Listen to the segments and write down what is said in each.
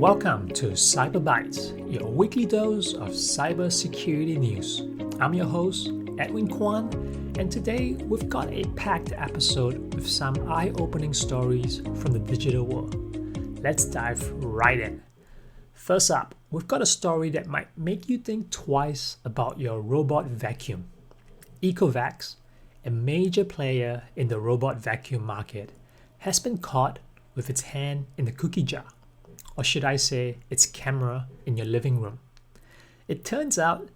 Welcome to Cyber Bytes, your weekly dose of cybersecurity news. I'm your host, Edwin Kwan, and today we've got a packed episode with some eye-opening stories from the digital world. Let's dive right in. First up, we've got a story that might make you think twice about your robot vacuum. Ecovacs, a major player in the robot vacuum market, has been caught with its hand in the cookie jar. Or should I say, its camera in your living room. It turns out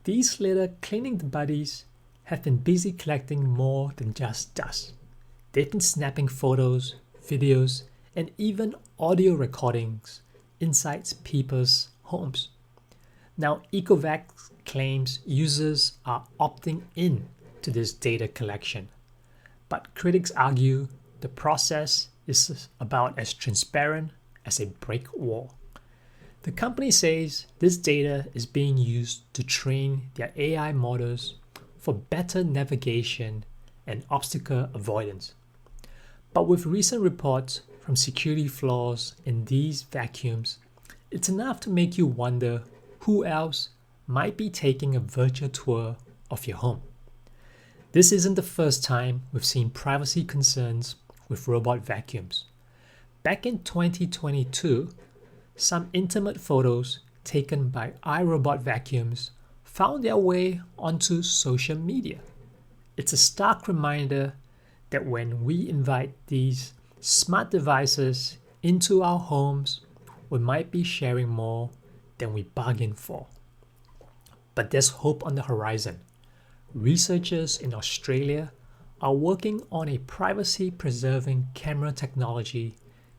these little cleaning buddies have been busy collecting more than just dust. They've been snapping photos, videos, and even audio recordings inside people's homes. Now, Ecovacs claims users are opting in to this data collection, but critics argue the process is about as transparent as a brick wall. The company says this data is being used to train their AI models for better navigation and obstacle avoidance. But with recent reports from security flaws in these vacuums, it's enough to make you wonder who else might be taking a virtual tour of your home. This isn't the first time we've seen privacy concerns with robot vacuums. Back in 2022, some intimate photos taken by iRobot vacuums found their way onto social media. It's a stark reminder that when we invite these smart devices into our homes, we might be sharing more than we bargained for. But there's hope on the horizon. Researchers in Australia are working on a privacy-preserving camera technology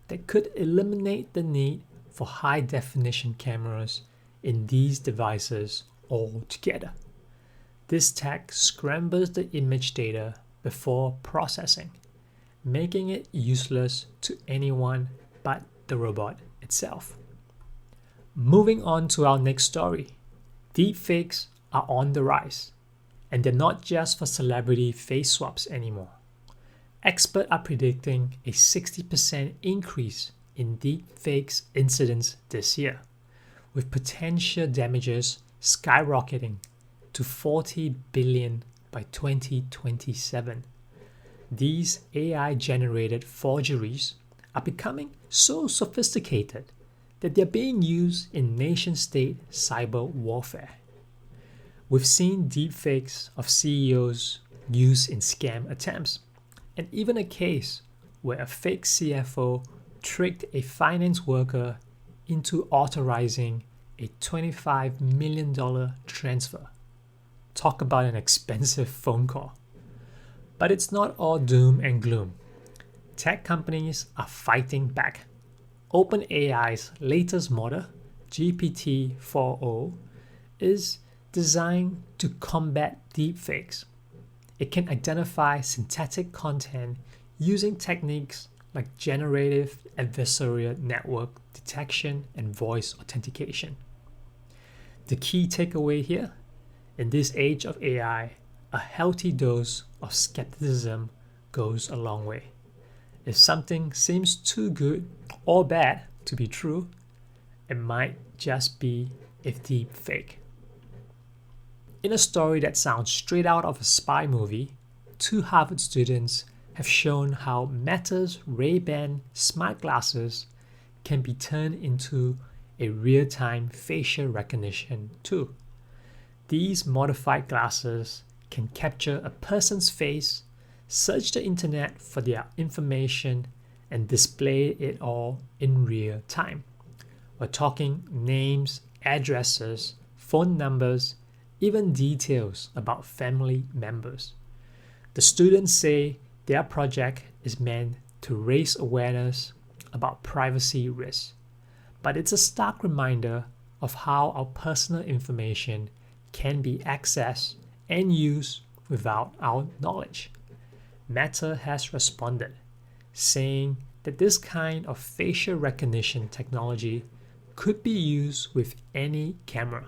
that could eliminate the need for high-definition cameras in these devices altogether. This tech scrambles the image data before processing, making it useless to anyone but the robot itself. Moving on to our next story. Deepfakes are on the rise, and they're not just for celebrity face swaps anymore. Experts are predicting a 60% increase in deepfakes incidents this year, with potential damages skyrocketing to $40 billion by 2027. These AI-generated forgeries are becoming so sophisticated that they're being used in nation-state cyber warfare. We've seen deepfakes of CEOs used in scam attempts, and even a case where a fake CFO tricked a finance worker into authorizing a $25 million transfer. Talk about an expensive phone call. But it's not all doom and gloom. Tech companies are fighting back. OpenAI's latest model, GPT-4o, is designed to combat deepfakes. It can identify synthetic content using techniques like generative adversarial network detection and voice authentication. The key takeaway here, in this age of AI, a healthy dose of skepticism goes a long way. If something seems too good or bad to be true, it might just be a deep fake. In a story that sounds straight out of a spy movie, 2 Harvard students have shown how Meta's Ray-Ban smart glasses can be turned into a real-time facial recognition tool. These modified glasses can capture a person's face, search the internet for their information, and display it all in real time. We're talking names, addresses, phone numbers, even details about family members. The students say their project is meant to raise awareness about privacy risks, but it's a stark reminder of how our personal information can be accessed and used without our knowledge. Meta has responded, saying that this kind of facial recognition technology could be used with any camera.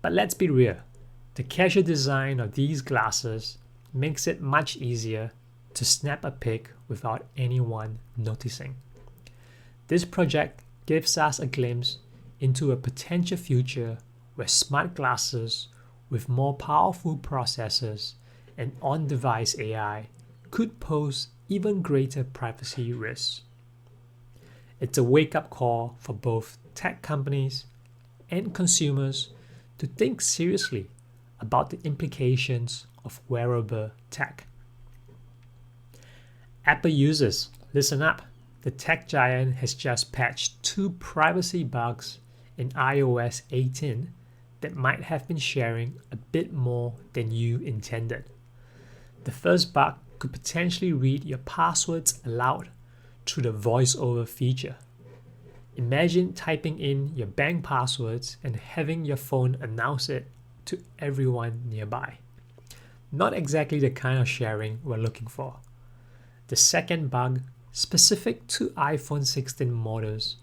But let's be real, the casual design of these glasses makes it much easier to snap a pic without anyone noticing. This project gives us a glimpse into a potential future where smart glasses with more powerful processors and on-device AI could pose even greater privacy risks. It's a wake-up call for both tech companies and consumers to think seriously about the implications of wearable tech. Apple users, listen up. The tech giant has just patched 2 privacy bugs in iOS 18 that might have been sharing a bit more than you intended. The first bug could potentially read your passwords aloud through the voiceover feature. Imagine typing in your bank passwords and having your phone announce it to everyone nearby. Not exactly the kind of sharing we're looking for. The second bug, specific to iPhone 16 models,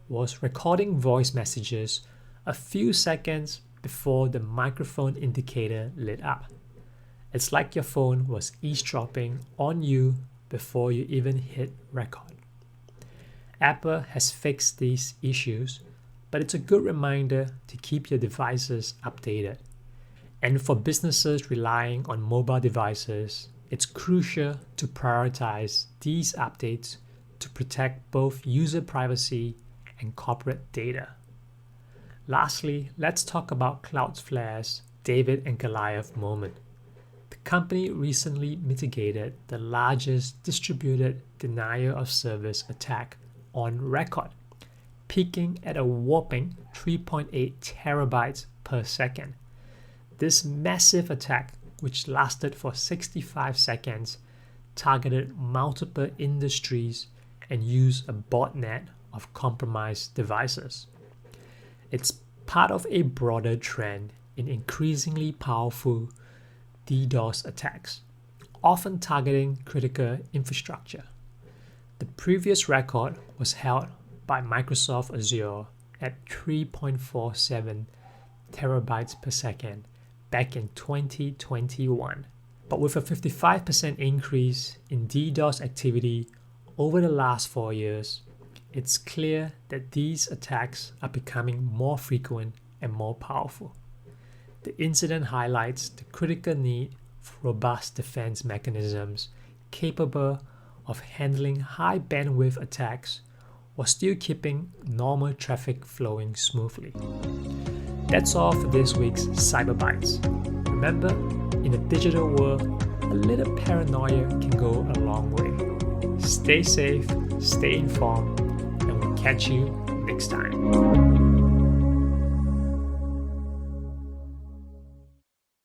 was recording voice messages a few seconds before the microphone indicator lit up. It's like your phone was eavesdropping on you before you even hit record. Apple has fixed these issues, but it's a good reminder to keep your devices updated. And for businesses relying on mobile devices, it's crucial to prioritize these updates to protect both user privacy and corporate data. Lastly, let's talk about Cloudflare's David and Goliath moment. The company recently mitigated the largest distributed denial of service attack on record, peaking at a whopping 3.8 terabytes per second. This massive attack, which lasted for 65 seconds, targeted multiple industries and used a botnet of compromised devices. It's part of a broader trend in increasingly powerful DDoS attacks, often targeting critical infrastructure. The previous record was held by Microsoft Azure at 3.47 terabytes per second back in 2021. But with a 55% increase in DDoS activity over the last 4 years, it's clear that these attacks are becoming more frequent and more powerful. The incident highlights the critical need for robust defense mechanisms capable of handling high bandwidth attacks while still keeping normal traffic flowing smoothly. That's all for this week's Cyber Bites. Remember, in a digital world, a little paranoia can go a long way. Stay safe, stay informed, and we'll catch you next time.